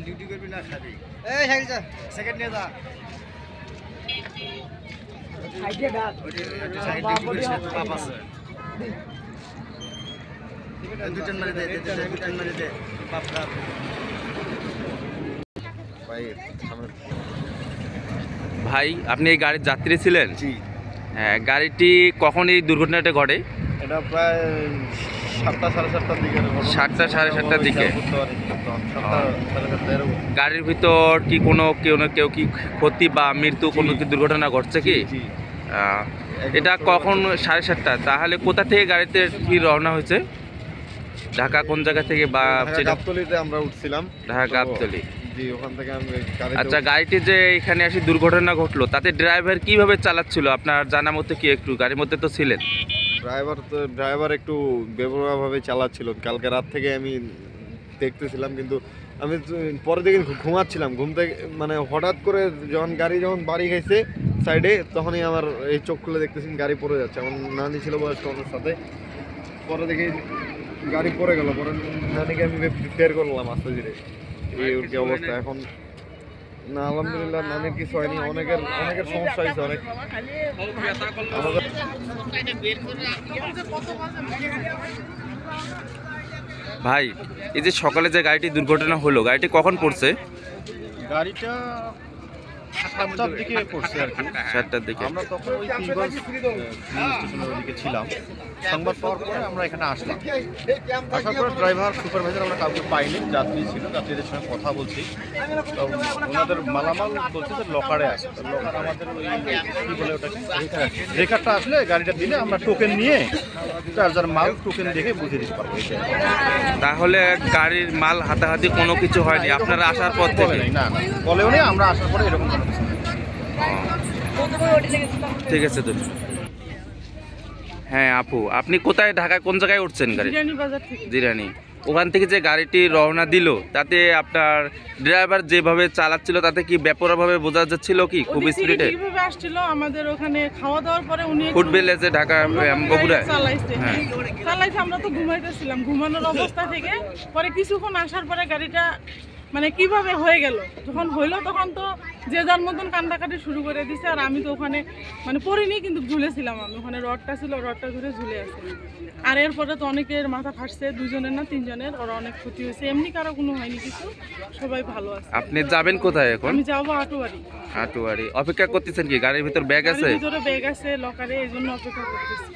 Duty করবি না খাবি এই সাইকেল যা সেকেন্ড নিয়ে যা সাইডে ডাক সাইড ডিউটি করিস না তো পাপ আছে দুজন মারি দে দুজন মারি দে পাপ না ভাই আপনি এই গাড়ির যাত্রী ছিলেন? জি। হ্যাঁ, গাড়িটি কখন এই দুর্ঘটনাটা ঘটে? এটা প্রায় 7টা সাড়ে 7টার দিকে। 7টা সাড়ে 7টার দিকে। গাড়ির ভিতর কি কেউ কি ক্ষতি বা মৃত্যু কোনো কি দুর্ঘটনা ঘটছে কি? এটা কখন 7:30? তাহলে কোথা থেকে গাড়িতে কি রওনা হয়েছে? ঢাকা কোন জায়গা থেকে? বা গাবতলীতে আমরা উঠছিলাম। ঢাকা গাবতলী। জি, ওখান থেকে আমি আচ্ছা, গাড়িটি যে এখানে এসে দুর্ঘটনা ঘটলো তাতে ড্রাইভার কিভাবে চালাচ্ছিল আপনার জানা মতে কি? একটু গাড়ির মধ্যে তো ছিলেন। ড্রাইভার একটু বেপরোয়াভাবে চালাচ্ছিল। কালকে রাত থেকে আমি দেখতেছিলাম, কিন্তু আমি পরে দিকে ঘুমাচ্ছিলাম। ঘুম থেকে মানে হঠাৎ করে যখন বাড়ি খাইছে সাইডে, তখনই আমার এই চোখ খুলে দেখতেছি গাড়ি পড়ে যাচ্ছে। আমার নানি ছিল বয়স্ক আমার সাথে। পরে দেখি গাড়ি পড়ে গেল। পরে নানিকে আমি বের করলাম আস্তে ধীরে। এই অবস্থা এখন না, আলহামদুলিল্লাহ নানির কিছু হয়নি। অনেকের সমস্যা হয়েছে। অনেক ভাই, এই যে সকালে যে গাড়িটি দুর্ঘটনা হলো, গাড়িটি কখন পড়ছে? গাড়িটা 7টার দিকে পড়ছে আর কি। 7টার দিকে। আমরা তখন ওই তিনগঞ্জ স্টেশনের ওদিকে ছিলাম। সংবাদ পাওয়ার পরে আমরা এখানে আসলাম। আসার পরে ড্রাইভার সুপারভাইজার আমরা কাউকে পাইনি। যাত্রী ছিল, যাত্রীদের সঙ্গে কথা বলছি। তো ওনাদের মালামাল বলছে যে লকারে আছে। লকার আমাদের ওই কী বলে ওটাকে রেকারটা আসলে গাড়িটা দিলে আমরা টোকেন নিয়ে যার মাল টোকেন দেখে বুঝিয়ে দিতে পারবো। তাহলে গাড়ির মাল হাতাহাতি কোনো কিছু হয়নি আপনারা আসার পর থেকে? না, বলেও নেই। আমরা আসার পরে এরকম কোনো কিছু। ঠিক আছে তো। হ্যাঁ আপু, আপনি কোথায়, ঢাকায় কোন জায়গায় উঠছেন গাড়ি? জিরানি। ওখান থেকে যে গাড়িটি রওনা দিল তাতে আপনার ড্রাইভার যেভাবে চালাচ্ছিল তাতে কি ব্যাপকভাবে বোঝা যাচ্ছিল কি খুব স্পিডে আসছিল? আমাদের ওখানে খাওয়া দাওয়ার পরে উনি ফুটবেলে যে ঢাকা বগুড়ায় চালাইছে। আমরা তো ঘুমাইতেছিলাম। ঘুমানোর অবস্থা থেকে পরে কিছুক্ষণ আসার পরে গাড়িটা মানে কিভাবে হয়ে গেল, যখন হইলো তখন তো যে যার মতন কান্দাকাটি শুরু করে দিছে। আর আমি তো ওখানে মানে পড়িনি, কিন্তু ঝুলেছিলাম। আমি ওখানে রডটা ছিল, রডটা ধরে ঝুলে আছে। আর এরপরে তো অনেকের মাথা ফাটছে, 2জনের না 3জনের। ওরা অনেক ক্ষতি হয়েছে। এমনি কারো কোনো হয়নি কিছু, সবাই ভালো আছে। আপনি যাবেন কোথায় এখন? আমি যাবো আটোয়ারি। আটোয়ারি। অপেক্ষা করতেছেন কি? গাড়ির ভিতর ব্যাগ আছে? গাড়ির ভিতরে ব্যাগ আছে লকারে, এই জন্য অপেক্ষা করতেছি।